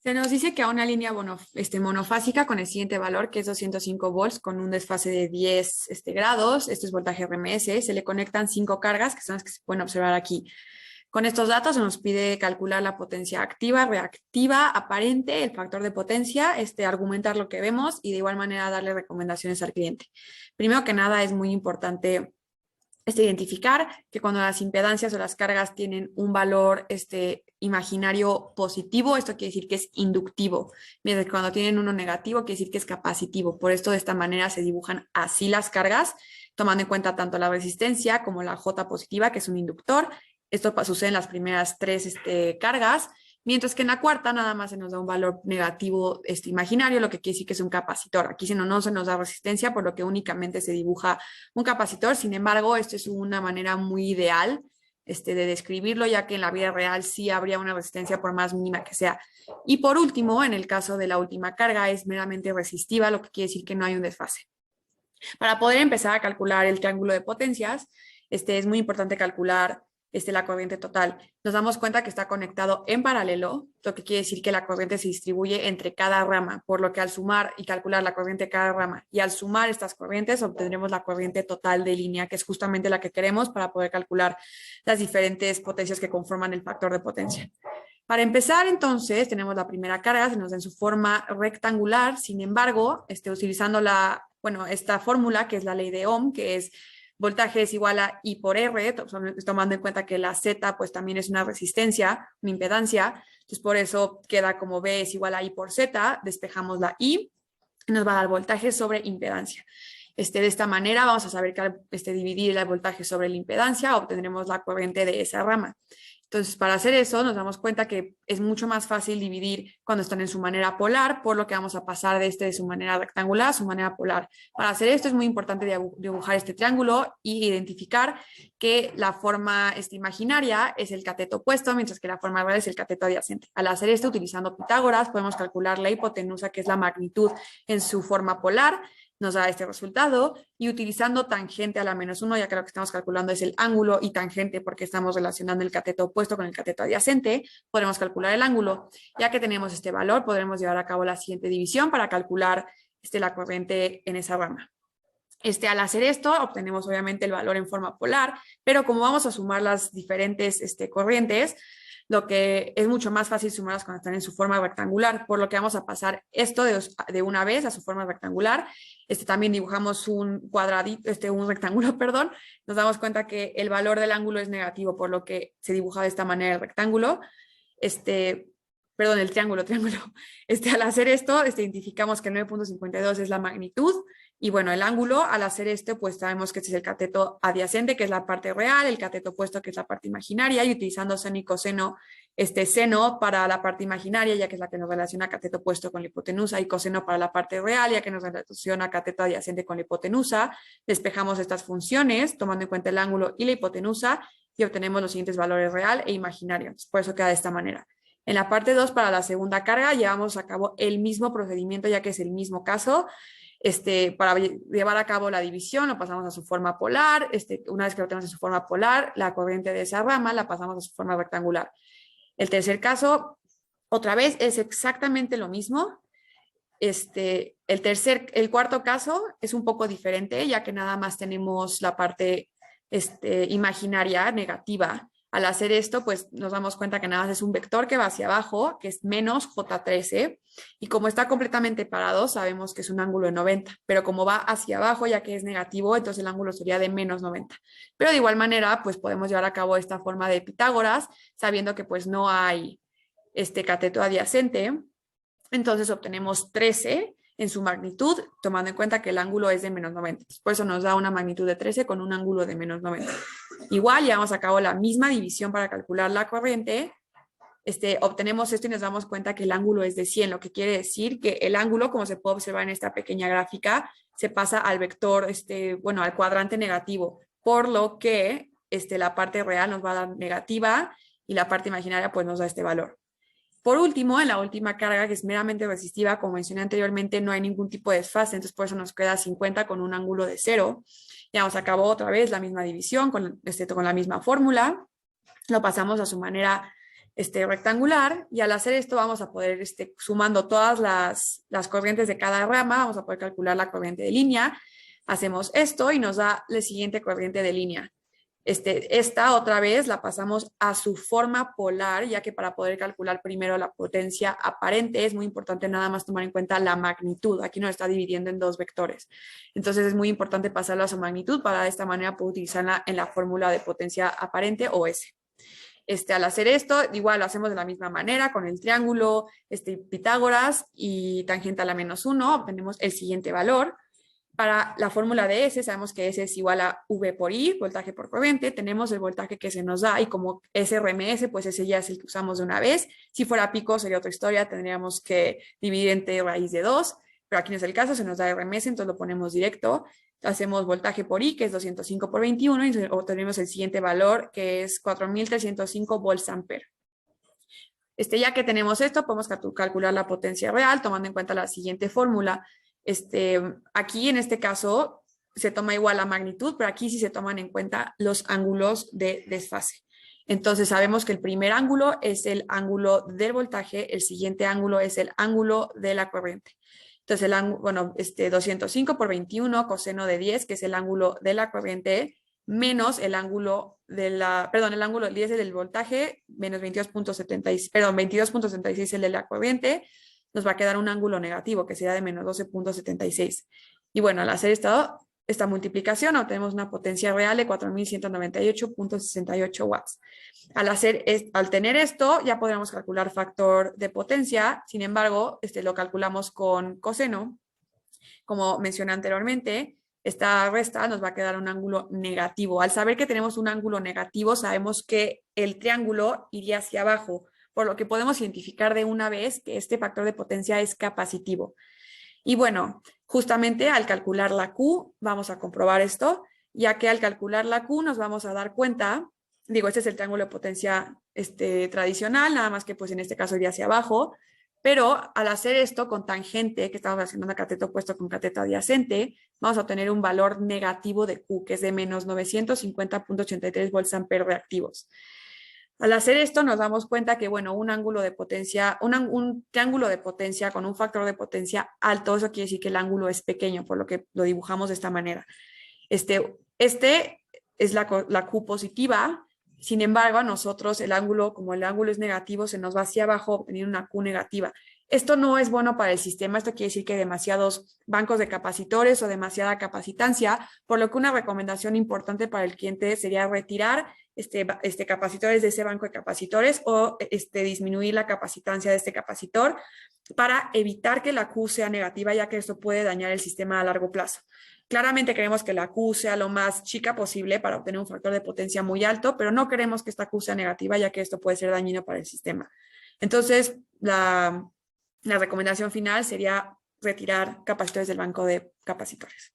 Se nos dice que a una línea monofásica con el siguiente valor, que es 205 volts, con un desfase de 10 grados, este es voltaje RMS, se le conectan 5 cargas, que son las que se pueden observar aquí. Con estos datos se nos pide calcular la potencia activa, reactiva, aparente, el factor de potencia, argumentar lo que vemos y de igual manera darle recomendaciones al cliente. Primero que nada es muy importante identificar que cuando las impedancias o las cargas tienen un valor imaginario positivo, esto quiere decir que es inductivo, mientras que cuando tienen uno negativo quiere decir que es capacitivo. Por esto de esta manera se dibujan así las cargas, tomando en cuenta tanto la resistencia como la J positiva, que es un inductor. Esto sucede en las primeras tres cargas, mientras que en la cuarta nada más se nos da un valor negativo imaginario, lo que quiere decir que es un capacitor. Aquí no se nos da resistencia, por lo que únicamente se dibuja un capacitor. Sin embargo, esto es una manera muy ideal de describirlo, ya que en la vida real sí habría una resistencia por más mínima que sea. Y por último, en el caso de la última carga, es meramente resistiva, lo que quiere decir que no hay un desfase. Para poder empezar a calcular el triángulo de potencias, es muy importante calcular la corriente total. Nos damos cuenta que está conectado en paralelo, lo que quiere decir que la corriente se distribuye entre cada rama, por lo que al sumar y calcular la corriente de cada rama y al sumar estas corrientes obtendremos la corriente total de línea, que es justamente la que queremos para poder calcular las diferentes potencias que conforman el factor de potencia. Para empezar, entonces, tenemos la primera carga, se nos da en su forma rectangular. Sin embargo, utilizando esta fórmula, que es la ley de Ohm, que es voltaje es igual a I por R, tomando en cuenta que la Z pues también es una resistencia, una impedancia, entonces por eso queda como B es igual a I por Z, despejamos la I, y nos va a dar voltaje sobre impedancia. De esta manera vamos a saber que dividir el voltaje sobre la impedancia, obtendremos la corriente de esa rama. Entonces, para hacer eso, nos damos cuenta que es mucho más fácil dividir cuando están en su manera polar, por lo que vamos a pasar de su manera rectangular a su manera polar. Para hacer esto es muy importante dibujar este triángulo y identificar que la forma imaginaria es el cateto opuesto, mientras que la forma real es el cateto adyacente. Al hacer esto, utilizando Pitágoras, podemos calcular la hipotenusa, que es la magnitud en su forma polar, nos da este resultado, y utilizando tangente a la -1, ya que lo que estamos calculando es el ángulo, y tangente porque estamos relacionando el cateto opuesto con el cateto adyacente, podremos calcular el ángulo. Ya que tenemos este valor, podremos llevar a cabo la siguiente división para calcular la corriente en esa rama. Al hacer esto, obtenemos obviamente el valor en forma polar, pero como vamos a sumar las diferentes corrientes, lo que es mucho más fácil sumarlas cuando están en su forma rectangular, por lo que vamos a pasar esto de una vez a su forma rectangular. También dibujamos un cuadradito, un rectángulo, perdón. Nos damos cuenta que el valor del ángulo es negativo, por lo que se dibuja de esta manera el rectángulo. Perdón, el triángulo. Al hacer esto, identificamos que 9.52 es la magnitud. Y bueno, el ángulo, al hacer esto, pues sabemos que este es el cateto adyacente, que es la parte real, el cateto opuesto, que es la parte imaginaria, y utilizando seno y coseno, seno para la parte imaginaria, ya que es la que nos relaciona cateto opuesto con la hipotenusa, y coseno para la parte real, ya que nos relaciona cateto adyacente con la hipotenusa. Despejamos estas funciones, tomando en cuenta el ángulo y la hipotenusa, y obtenemos los siguientes valores real e imaginario. Por eso queda de esta manera. En la parte 2, para la segunda carga, llevamos a cabo el mismo procedimiento, ya que es el mismo caso. Para llevar a cabo la división, lo pasamos a su forma polar. Una vez que lo tenemos en su forma polar, la corriente de esa rama la pasamos a su forma rectangular. El tercer caso, otra vez, es exactamente lo mismo. El cuarto caso es un poco diferente, ya que nada más tenemos la parte imaginaria negativa. Al hacer esto, pues nos damos cuenta que nada más es un vector que va hacia abajo, que es menos J13, y como está completamente parado, sabemos que es un ángulo de 90, pero como va hacia abajo, ya que es negativo, entonces el ángulo sería de menos 90. Pero de igual manera, pues podemos llevar a cabo esta forma de Pitágoras, sabiendo que pues no hay cateto adyacente, entonces obtenemos 13 en su magnitud, tomando en cuenta que el ángulo es de menos 90. Por eso nos da una magnitud de 13 con un ángulo de menos 90. Igual llevamos a cabo la misma división para calcular la corriente. Obtenemos esto y nos damos cuenta que el ángulo es de 100, lo que quiere decir que el ángulo, como se puede observar en esta pequeña gráfica, se pasa al vector, al cuadrante negativo, por lo que la parte real nos va a dar negativa y la parte imaginaria pues nos da este valor. Por último, en la última carga, que es meramente resistiva, como mencioné anteriormente, no hay ningún tipo de desfase, entonces por eso nos queda 50 con un ángulo de 0. Llevamos a cabo otra vez la misma división con la misma fórmula, lo pasamos a su manera rectangular, y al hacer esto vamos a poder, sumando todas las corrientes de cada rama, vamos a poder calcular la corriente de línea. Hacemos esto y nos da la siguiente corriente de línea. Esta otra vez la pasamos a su forma polar, ya que para poder calcular primero la potencia aparente es muy importante nada más tomar en cuenta la magnitud. Aquí nos está dividiendo en dos vectores. Entonces es muy importante pasarla a su magnitud para de esta manera poder utilizarla en la fórmula de potencia aparente o S. Al hacer esto, igual lo hacemos de la misma manera con el triángulo Pitágoras y tangente a la -1, obtenemos el siguiente valor. Para la fórmula de S, sabemos que S es igual a V por I, voltaje por corriente. Tenemos el voltaje que se nos da y como es RMS, pues ese ya es el que usamos de una vez. Si fuera pico sería otra historia, tendríamos que dividir entre raíz de 2, pero aquí no es el caso, se nos da RMS, entonces lo ponemos directo. Hacemos voltaje por I, que es 205 por 21, y obtenemos el siguiente valor, que es 4.305 volts ampere. Ya que tenemos esto, podemos calcular la potencia real, tomando en cuenta la siguiente fórmula. Aquí en este caso se toma igual la magnitud, pero aquí sí se toman en cuenta los ángulos de desfase. Entonces sabemos que el primer ángulo es el ángulo del voltaje, el siguiente ángulo es el ángulo de la corriente. Entonces, 205 por 21 coseno de 10, que es el ángulo de la corriente, menos el ángulo el ángulo del 10 del voltaje, menos 22.76 el de la corriente, nos va a quedar un ángulo negativo, que será de menos 12.76. Y bueno, al hacer esta multiplicación, obtenemos una potencia real de 4.198.68 watts. Al tener esto, ya podremos calcular factor de potencia. Sin embargo, lo calculamos con coseno. Como mencioné anteriormente, esta resta nos va a quedar un ángulo negativo. Al saber que tenemos un ángulo negativo, sabemos que el triángulo iría hacia abajo, por lo que podemos identificar de una vez que este factor de potencia es capacitivo. Y bueno, justamente al calcular la Q, vamos a comprobar esto, ya que al calcular la Q nos vamos a dar cuenta, este es el triángulo de potencia tradicional, nada más que pues en este caso iría hacia abajo, pero al hacer esto con tangente, que estamos haciendo una cateto opuesto con cateto adyacente, vamos a obtener un valor negativo de Q, que es de menos 950.83 volts ampere reactivos. Al hacer esto nos damos cuenta que, bueno, un ángulo de potencia, un triángulo de potencia con un factor de potencia alto, eso quiere decir que el ángulo es pequeño, por lo que lo dibujamos de esta manera. Este es la Q positiva. Sin embargo, a nosotros como el ángulo es negativo, se nos va hacia abajo obteniendo una Q negativa. Esto no es bueno para el sistema, esto quiere decir que hay demasiados bancos de capacitores o demasiada capacitancia, por lo que una recomendación importante para el cliente sería retirar capacitores de ese banco de capacitores o disminuir la capacitancia de este capacitor para evitar que la Q sea negativa, ya que esto puede dañar el sistema a largo plazo. Claramente queremos que la Q sea lo más chica posible para obtener un factor de potencia muy alto, pero no queremos que esta Q sea negativa, ya que esto puede ser dañino para el sistema. Entonces, la recomendación final sería retirar capacitores del banco de capacitores.